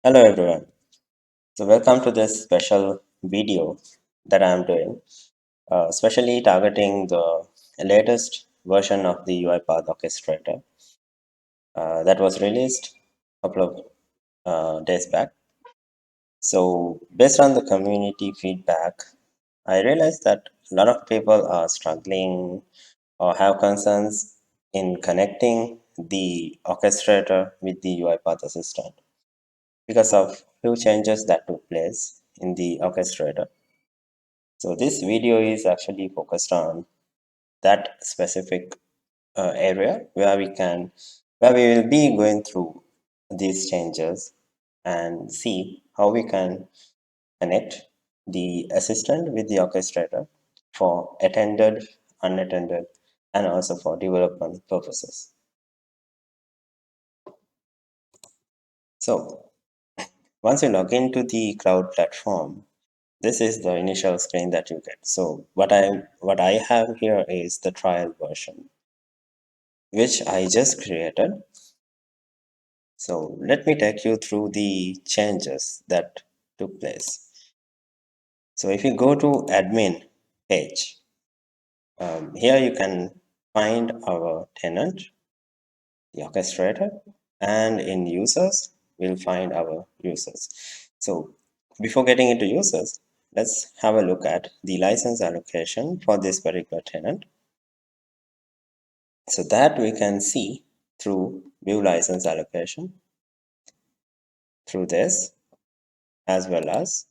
Hello everyone. So welcome to this special video that I am doing, especially targeting the latest version of the UiPath Orchestrator that was released a couple of days back. So based on the community feedback, I realized that a lot of people are struggling or have concerns in connecting the orchestrator with the UiPath Assistant because of few changes that took place in the orchestrator. So this video is actually focused on that specific area where we will be going through these changes and see how we can connect the assistant with the orchestrator for attended, unattended, and also for development purposes. So once you log into the cloud platform, this is the initial screen that you get. So what I have here is the trial version, which I just created. So let me take you through the changes that took place. So if you go to admin page, here you can find our tenant, the orchestrator, and in users, we'll find our users. So before getting into users, let's have a look at the license allocation for this particular tenant. So that we can see through view license allocation through this, as well as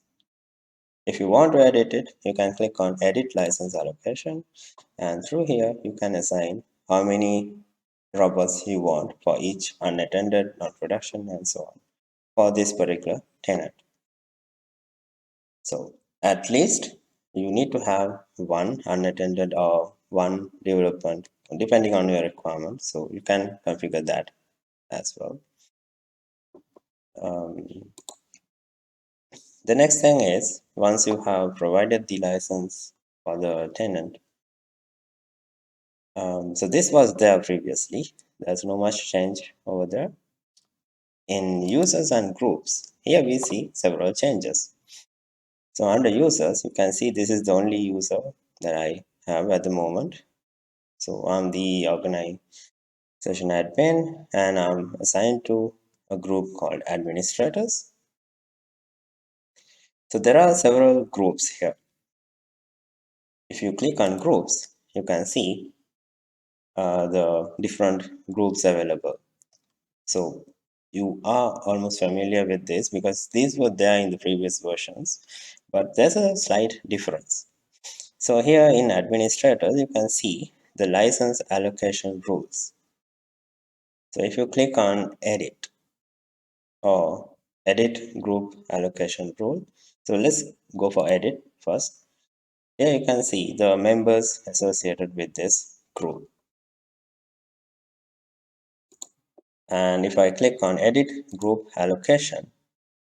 if you want to edit it, you can click on edit license allocation, and through here you can assign how many robots you want for each unattended, non-production, and so on for this particular tenant. So at least you need to have one unattended or one development depending on your requirement. So you can configure that as well. The next thing is, once you have provided the license for the tenant, so this was there previously. There's no much change over there. In users and groups, here we see several changes. So under users, you can see this is the only user that I have at the moment. So I'm the organization admin and I'm assigned to a group called administrators. So there are several groups here. If you click on groups, you can see the different groups available. So you are almost familiar with this because these were there in the previous versions, but there's a slight difference. So here in administrators, you can see the license allocation rules. So if you click on edit or edit group allocation rule, so let's go for edit first. Here you can see the members associated with this group. And if I click on edit group allocation,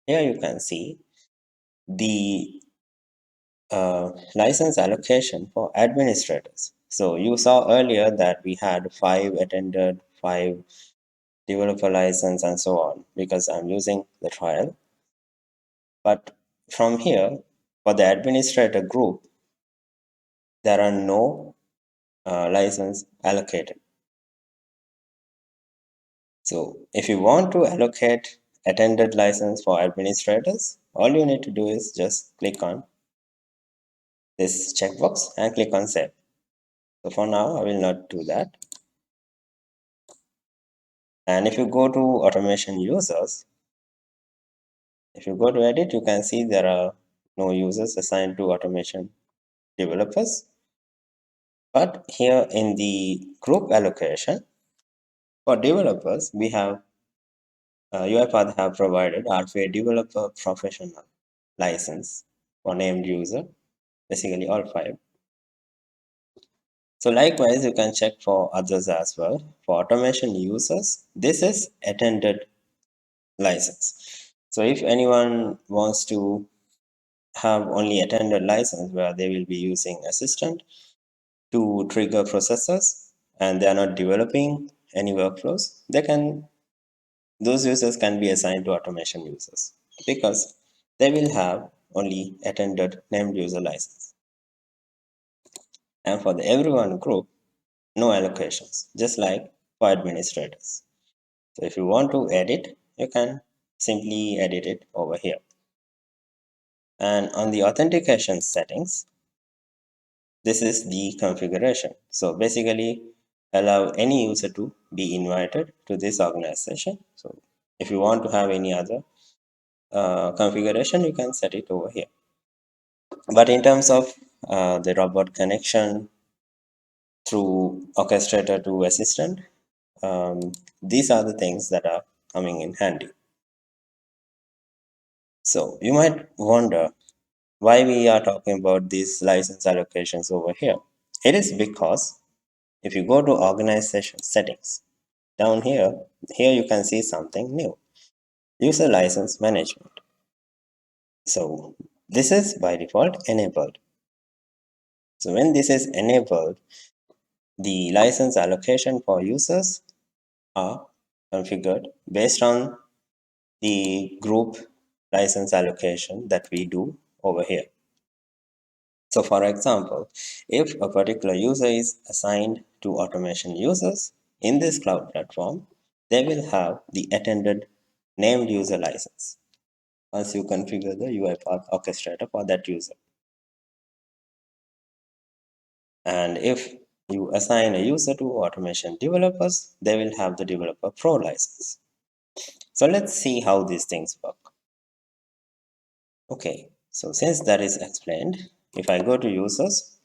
here you can see the license allocation for administrators. So you saw earlier that we had 5 attended, 5 developer license, and so on because I'm using the trial. But from here, for the administrator group, there are no license allocated. So if you want to allocate attended license for administrators, all you need to do is just click on this checkbox and click on save. So for now, I will not do that. And if you go to automation users, if you go to edit, you can see there are no users assigned to automation developers. But here in the group allocation, for developers, we have UiPath have provided RPA developer professional license for named user, basically all 5. So likewise, you can check for others as well. For automation users, this is attended license. So if anyone wants to have only attended license where they will be using assistant to trigger processes and they are not developing any workflows, those users can be assigned to automation users. because they will have only attended named user license. And for the everyone group, no allocations, just like for administrators. So if you want to edit, you can simply edit it over here. And on the authentication settings, this is the configuration. So basically, allow any user to be invited to this organization. So if you want to have any other configuration, you can set it over here. But in terms of the robot connection through orchestrator to assistant, these are the things that are coming in handy. So you might wonder why we are talking about these license allocations over here. It is because if you go to organization settings, down here you can see something new, user license management. So this is by default enabled. So when this is enabled, the license allocation for users are configured based on the group license allocation that we do over here. So for example, if a particular user is assigned to automation users in this cloud platform, they will have the attended named user license once you configure the UiPath Orchestrator for that user. And if you assign a user to automation developers, they will have the developer pro license. So let's see how these things work. Okay, so since that is explained, if I go to users,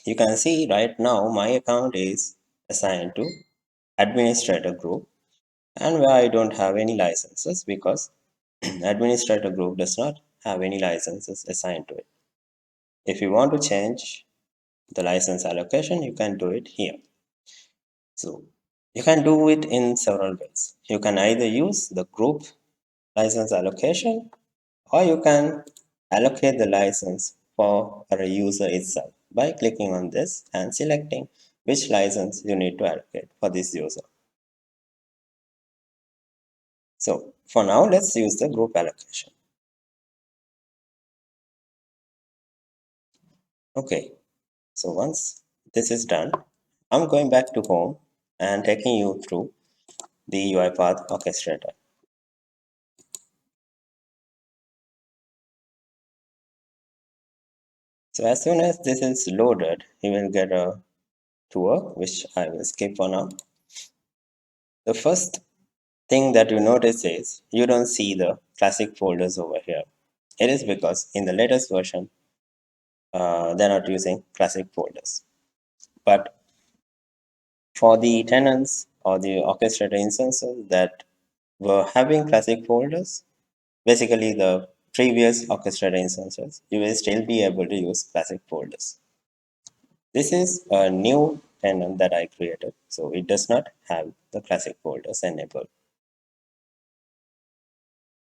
you can see right now my account is assigned to administrator group, and where I don't have any licenses because administrator group does not have any licenses assigned to it. If you want to change the license allocation, you can do it here. So you can do it in several ways. You can either use the group license allocation, or you can allocate the license for a user itself by clicking on this and selecting which license you need to allocate for this user. So for now, let's use the group allocation. Okay, so once this is done, I'm going back to home and taking you through the UiPath Orchestrator. So as soon as this is loaded, you will get a tour, which I will skip for now. The first thing that you notice is you don't see the classic folders over here. It is because in the latest version, they're not using classic folders. But for the tenants or the orchestrator instances that were having classic folders, basically the previous orchestrator instances, you will still be able to use classic folders. This is a new tenant that I created, so it does not have the classic folders enabled.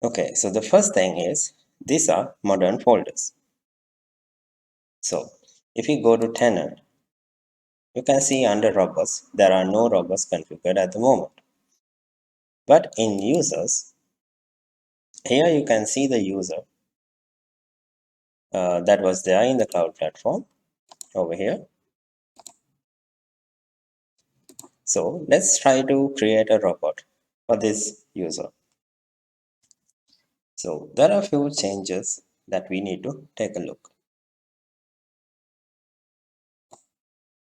Okay, so the first thing is these are modern folders. So if you go to tenant, you can see under robots, there are no robots configured at the moment. But in users, here you can see the user that was there in the cloud platform over here. So let's try to create a robot for this user. So there are a few changes that we need to take a look.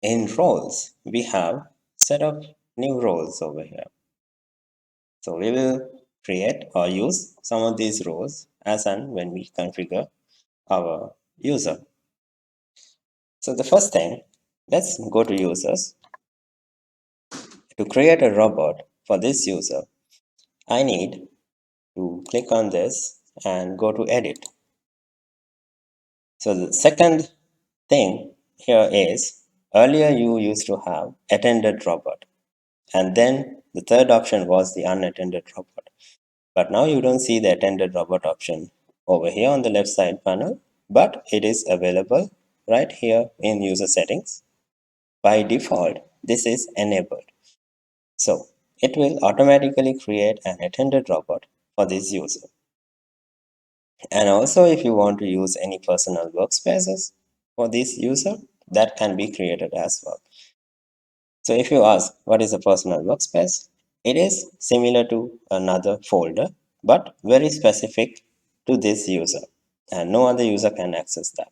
In roles, we have set up new roles over here. So we will create or use some of these roles as and when we configure our user. So the first thing, let's go to users. To create a robot for this user, I need to click on this and go to edit. So the second thing here is earlier you used to have attended robot, and then the third option was the unattended robot. But now you don't see the attended robot option over here on the left side panel, but it is available right here in user settings. By default, this is enabled. So it will automatically create an attended robot for this user. And also, if you want to use any personal workspaces for this user, that can be created as well. So if you ask what is a personal workspace, it is similar to another folder, but very specific to this user, and no other user can access that.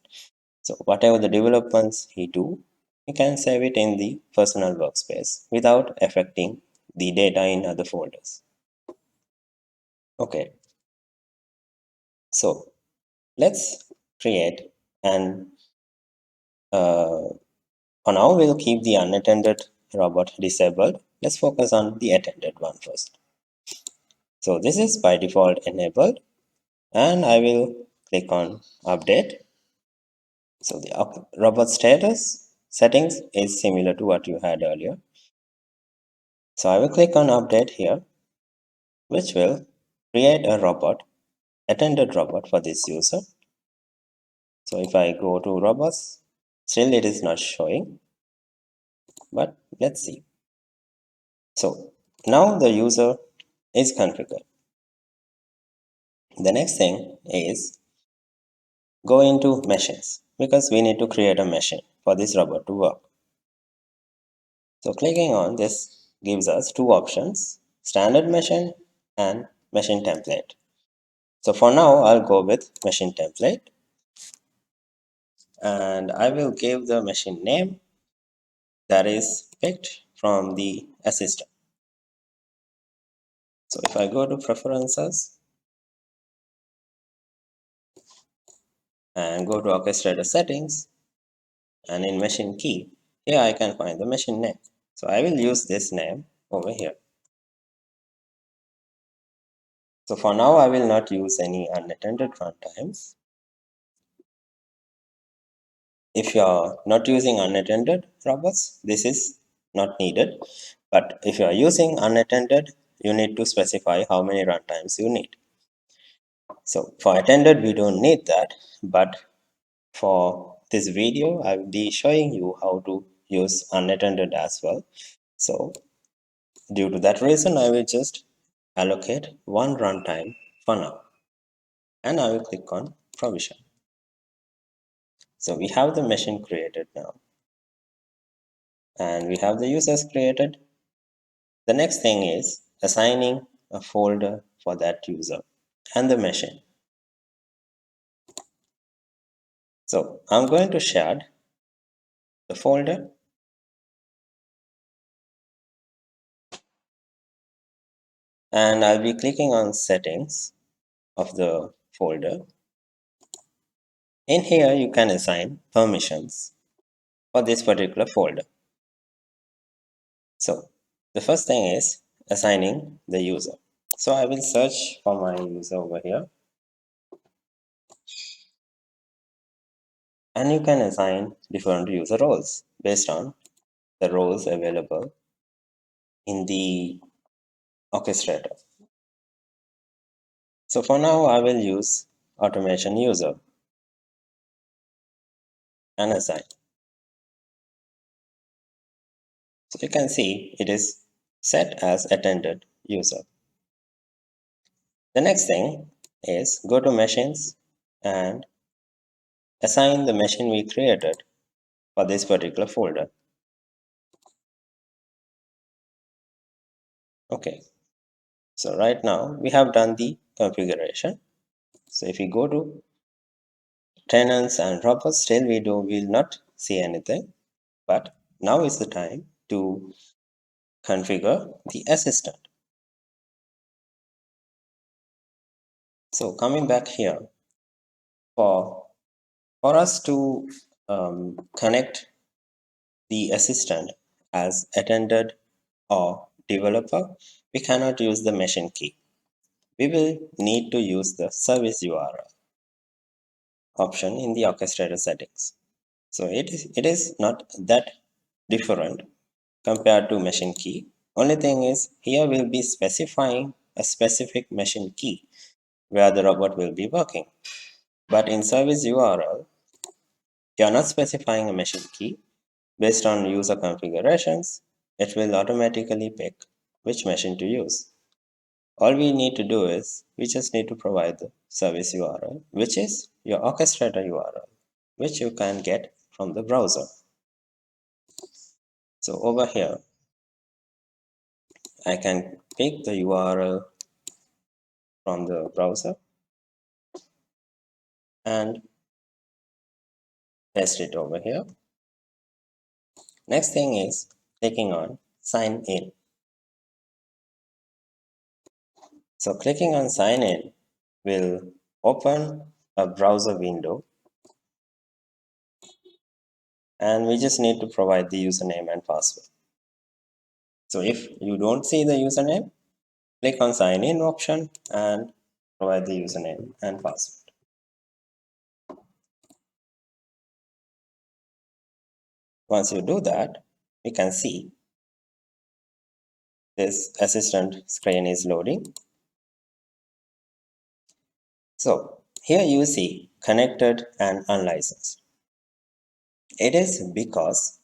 So whatever the developments he do, he can save it in the personal workspace without affecting the data in other folders. Okay, so let's create an for now we'll keep the unattended robot disabled. Let's focus on the attended one first. So this is by default enabled, and I will click on update. So the robot status settings is similar to what you had earlier. So I will click on update here, which will create a robot, attended robot for this user. So if I go to robots, still it is not showing, but let's see. So now the user is configured. The next thing is go into machines because we need to create a machine for this robot to work. So clicking on this gives us two options, standard machine and machine template. So for now, I'll go with machine template, and I will give the machine name that is picked from the assistant. So if I go to preferences and go to orchestrator settings, and in machine key, here I can find the machine name. So I will use this name over here. So for now, I will not use any unattended runtimes. If you are not using unattended robots, this is not needed. But if you are using unattended, you need to specify how many runtimes you need. So for attended, we don't need that. But for this video, I will be showing you how to use unattended as well. So due to that reason, I will just allocate one runtime for now. And I will click on provision. So we have the machine created now. And we have the users created. The next thing is assigning a folder for that user and the machine. So I'm going to share the folder, and I'll be clicking on settings of the folder. In here, you can assign permissions for this particular folder. So the first thing is assigning the user. So I will search for my user over here, and you can assign different user roles based on the roles available in the orchestrator. So for now, I will use automation user and assign. So you can see it is set as attended user. The next thing is go to machines and assign the machine we created for this particular folder. Okay, so right now we have done the configuration. So if we go to tenants and robots, still we will not see anything. But now is the time to configure the assistant. So coming back here, for us to connect the assistant as attended or developer, we cannot use the machine key. We will need to use the service URL option in the orchestrator settings. So it is not that different compared to machine key. Only thing is here we'll be specifying a specific machine key where the robot will be working. But in service URL, you are not specifying a machine key. Based on user configurations, it will automatically pick which machine to use. All we need to do is we just need to provide the service URL, which is your orchestrator URL, which you can get from the browser. So over here, I can pick the URL from the browser and paste it over here. Next thing is clicking on sign in. So clicking on sign in will open a browser window, and we just need to provide the username and password. So if you don't see the username, click on sign in option and provide the username and password. Once you do that, we can see this assistant screen is loading. So here you see connected and unlicensed. It is because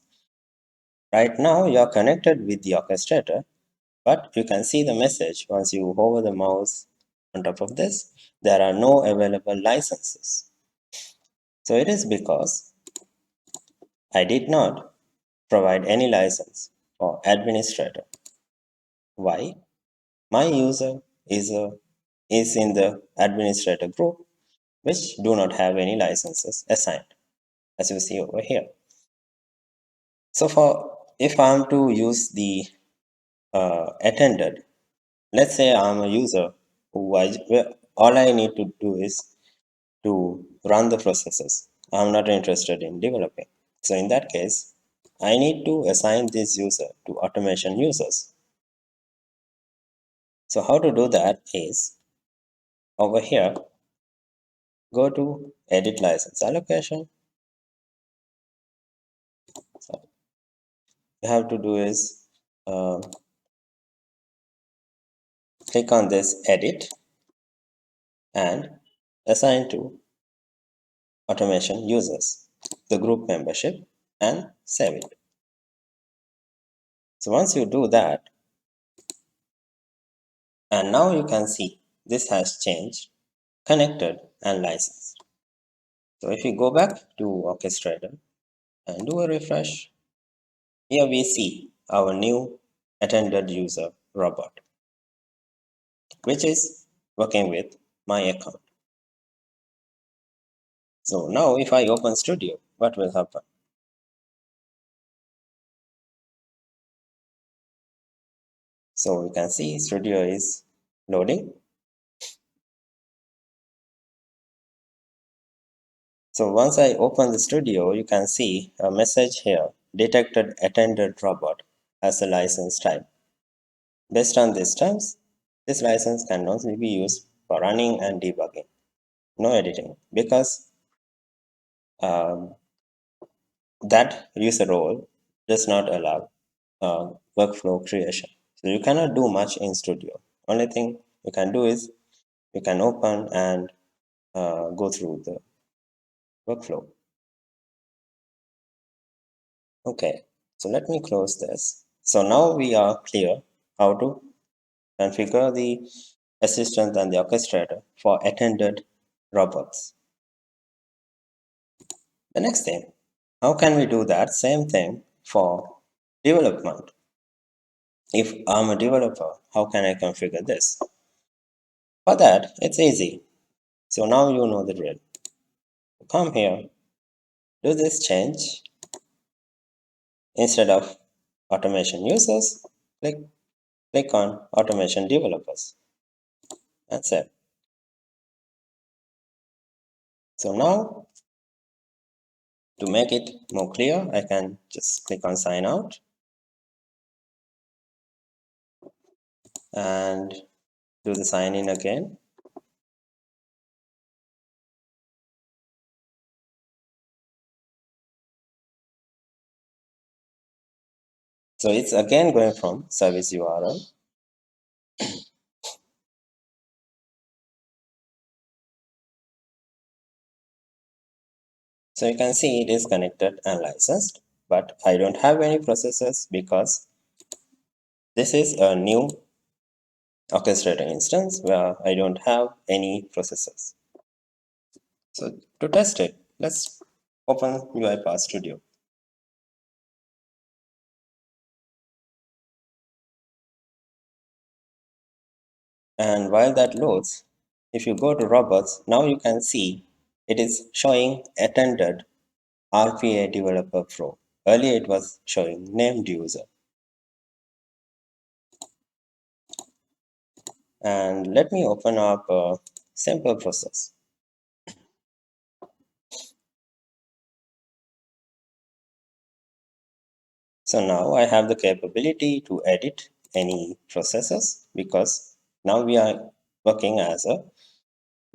right now you are connected with the orchestrator, but you can see the message once you hover the mouse on top of this, there are no available licenses. So it is because I did not provide any license for administrator. Why? My user is in the administrator group, which do not have any licenses assigned, as you see over here. So for if I am to use the attended, let's say I'm a user where all I need to do is to run the processes. I'm not interested in developing. So in that case, I need to assign this user to automation users. So how to do that is over here, go to edit license allocation. So you have to do is click on this edit and assign to automation users the group membership and save it. So once you do that, and now you can see this has changed connected and licensed. So if we go back to Orchestrator and do a refresh, here we see our new attended user robot, which is working with my account. So now if I open Studio, what will happen? So you can see Studio is loading. So once I open the Studio, you can see a message here, detected attended robot as a license type. Based on these terms, this license can only be used for running and debugging, no editing, because um, that user role does not allow workflow creation. So you cannot do much in Studio. Only thing you can do is you can open and go through the workflow. Okay, so let me close this. So now we are clear how to configure the assistant and the orchestrator for attended robots. The next thing, how can we do that same thing for development? If I'm a developer, how can I configure this? For that, it's easy. So now you know the drill. Come here, do this change. Instead of automation users, click on automation developers. That's it. So now to make it more clear, I can just click on sign out and do the sign in again. So it's again going from service URL. So you can see it is connected and licensed, but I don't have any processes because this is a new orchestrator instance where I don't have any processes. So to test it, let's open UiPath Studio. And while that loads, if you go to robots, now you can see it is showing attended RPA developer pro. Earlier it was showing named user. And let me open up a simple process. So now I have the capability to edit any processes because now we are working as a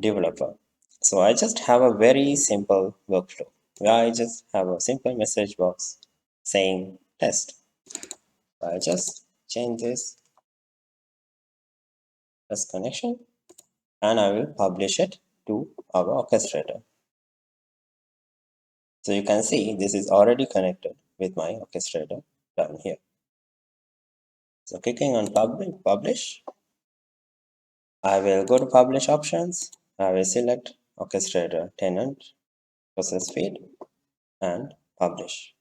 developer. So I just have a very simple workflow where I just have a simple message box saying test. I just change this as connection and I will publish it to our orchestrator. So you can see this is already connected with my orchestrator down here. So clicking on publish, I will go to publish options. I will select orchestrator tenant process feed and publish.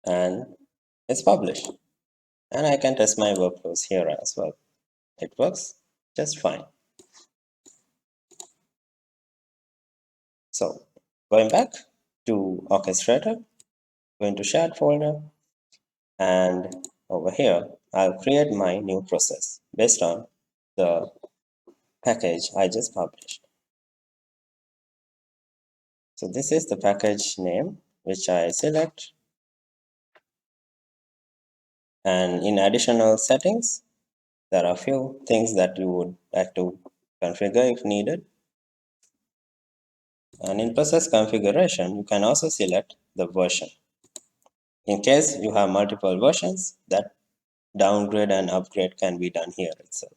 And it's published. And I can test my workflows here as well. It works just fine. So going back to orchestrator, go into shared folder, and over here I'll create my new process based on the package I just published. So this is the package name which I select, and in additional settings there are a few things that you would like to configure if needed. And in process configuration you can also select the version. In case you have multiple versions, that downgrade and upgrade can be done here itself.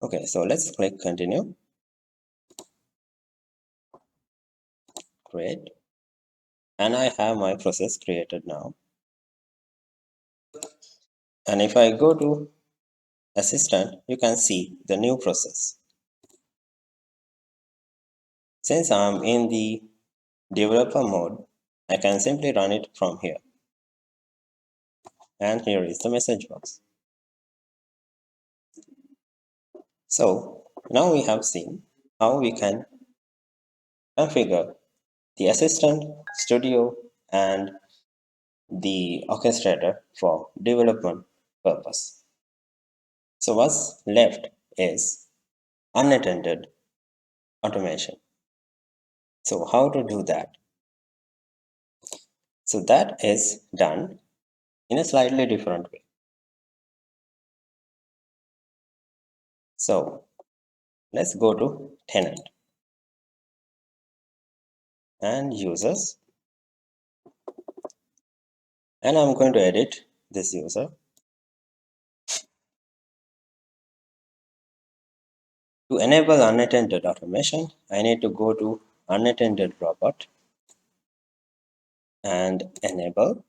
Okay, so let's click continue. Great. And I have my process created now. And if I go to assistant, you can see the new process. Since I'm in the developer mode, I can simply run it from here. And here is the message box. So now we have seen how we can configure the assistant, studio, and the orchestrator for development purpose. So what's left is unattended automation. So how to do that? So that is done in a slightly different way. So let's go to tenant and users, and I'm going to edit this user. To enable unattended automation, I need to go to unattended robot and enable,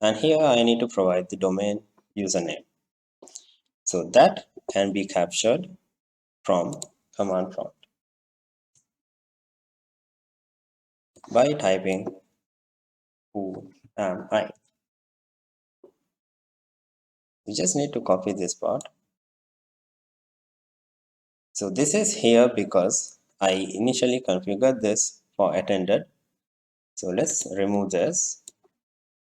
and here I need to provide the domain username. So that can be captured from command prompt by typing who am I. You just need to copy this part. So this is here because I initially configured this for attended. So let's remove this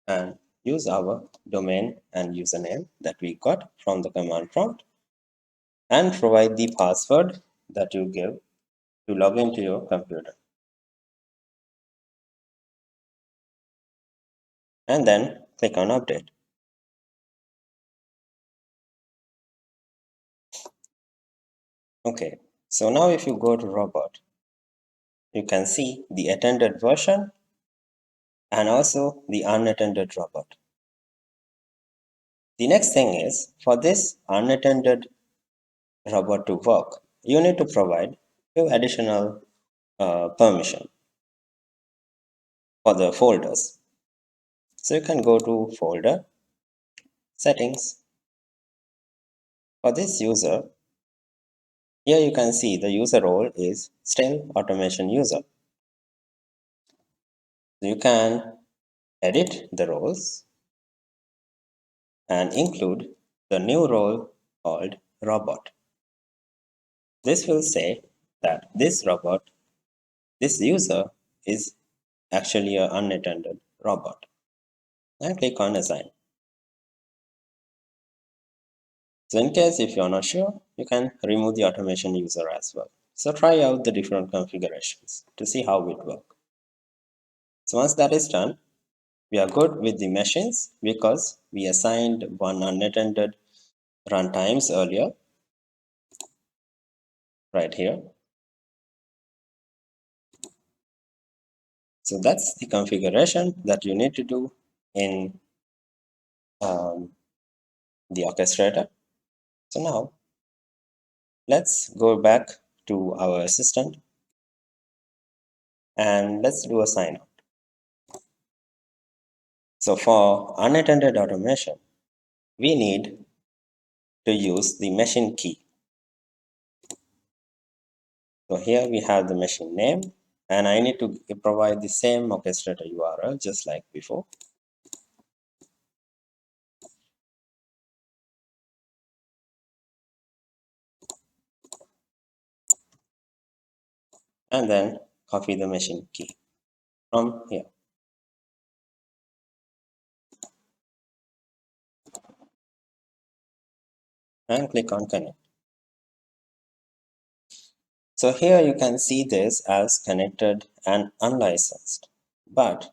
and use our domain and username that we got from the command prompt and provide the password that you give to log into your computer. And then click on update. Okay, so now if you go to robot, you can see the attended version and also the unattended robot. The next thing is for this unattended robot to work, you need to provide few additional permission for the folders. So you can go to Folder, Settings. For this user, here you can see the user role is still Automation User. You can edit the roles and include the new role called Robot. This will say that this robot, this user is actually an unattended robot. And click on Assign. So in case if you're not sure, you can remove the automation user as well. So try out the different configurations to see how it works. So once that is done, we are good with the machines because we assigned one unattended runtimes earlier, right here. So that's the configuration that you need to do in the orchestrator. So now let's go back to our assistant and let's do a sign out. So for unattended automation, we need to use the machine key. So here we have the machine name, and I need to provide the same orchestrator URL just like before. And then copy the machine key from here. And click on connect. So here you can see this as connected and unlicensed. But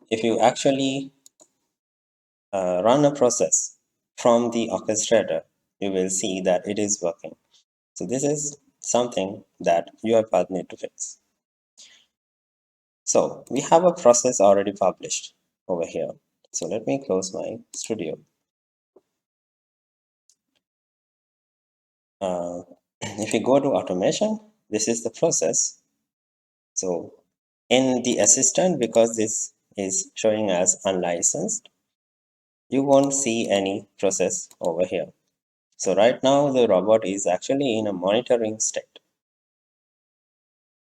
if you actually run a process from the orchestrator, you will see that it is working. So this is something that UiPath need to fix. So we have a process already published over here. So let me close my studio. If you go to automation, this is the process. So in the assistant, because this is showing as unlicensed, you won't see any process over here. So right now the robot is actually in a monitoring state.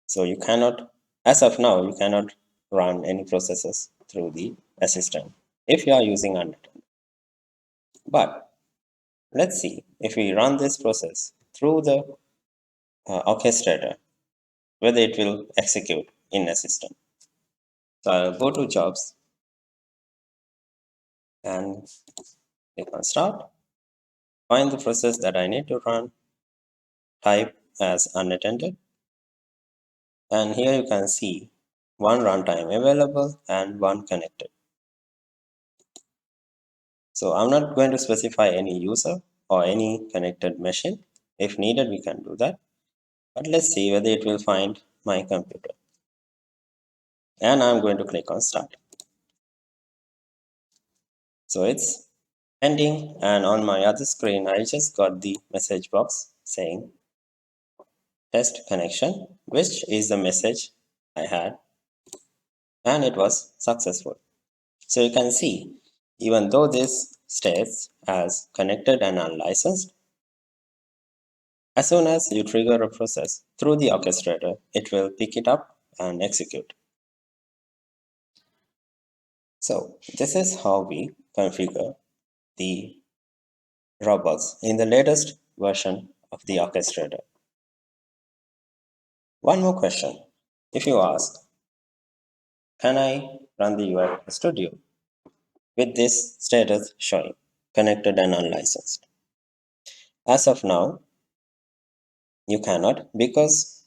So you cannot, as of now, you cannot run any processes through the assistant if you are using unattended. But let's see if we run this process through the orchestrator, whether it will execute in assistant. So I'll go to jobs and click on start, find the process that I need to run, type as unattended, and here you can see one runtime available and one connected. So I'm not going to specify any user or any connected machine. If needed, we can do that. But let's see whether it will find my computer. And I'm going to click on start. So it's ending, and on my other screen, I just got the message box saying test connection, which is the message I had, and it was successful. So you can see, even though this states as connected and unlicensed, as soon as you trigger a process through the orchestrator, it will pick it up and execute. So this is how we configure the robots in the latest version of the orchestrator. One more question. If you ask, can I run the UI Studio with this status showing connected and unlicensed? As of now, you cannot, because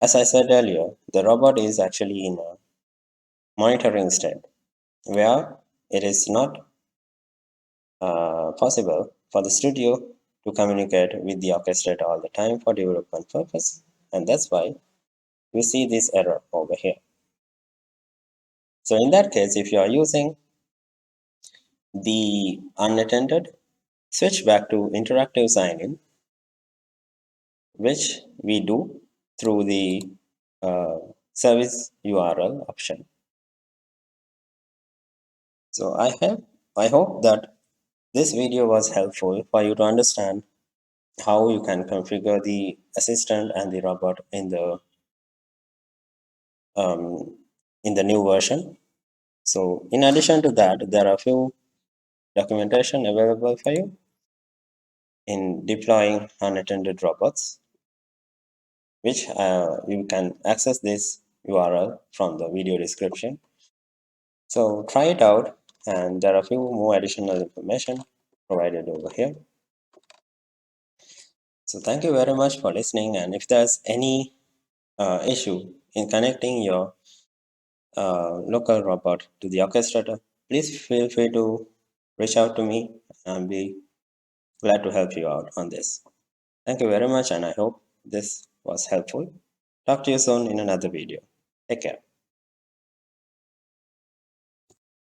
as I said earlier, the robot is actually in a monitoring state where it is not possible for the studio to communicate with the orchestrator all the time for development purpose, and that's why you see this error over here. So in that case, if you are using the unattended, switch back to interactive sign-in, which we do through the service URL option. So I hope that this video was helpful for you to understand how you can configure the assistant and the robot um, in the new version. So in addition to that, there are a few documentation available for you in deploying unattended robots, which you can access this URL from the video description. So try it out, and there are a few more additional information provided over here. So thank you very much for listening, and if there's any issue in connecting your local robot to the orchestrator, please feel free to reach out to me and be glad to help you out on this. Thank you very much, and I hope this was helpful. Talk to you soon in another video. Take care.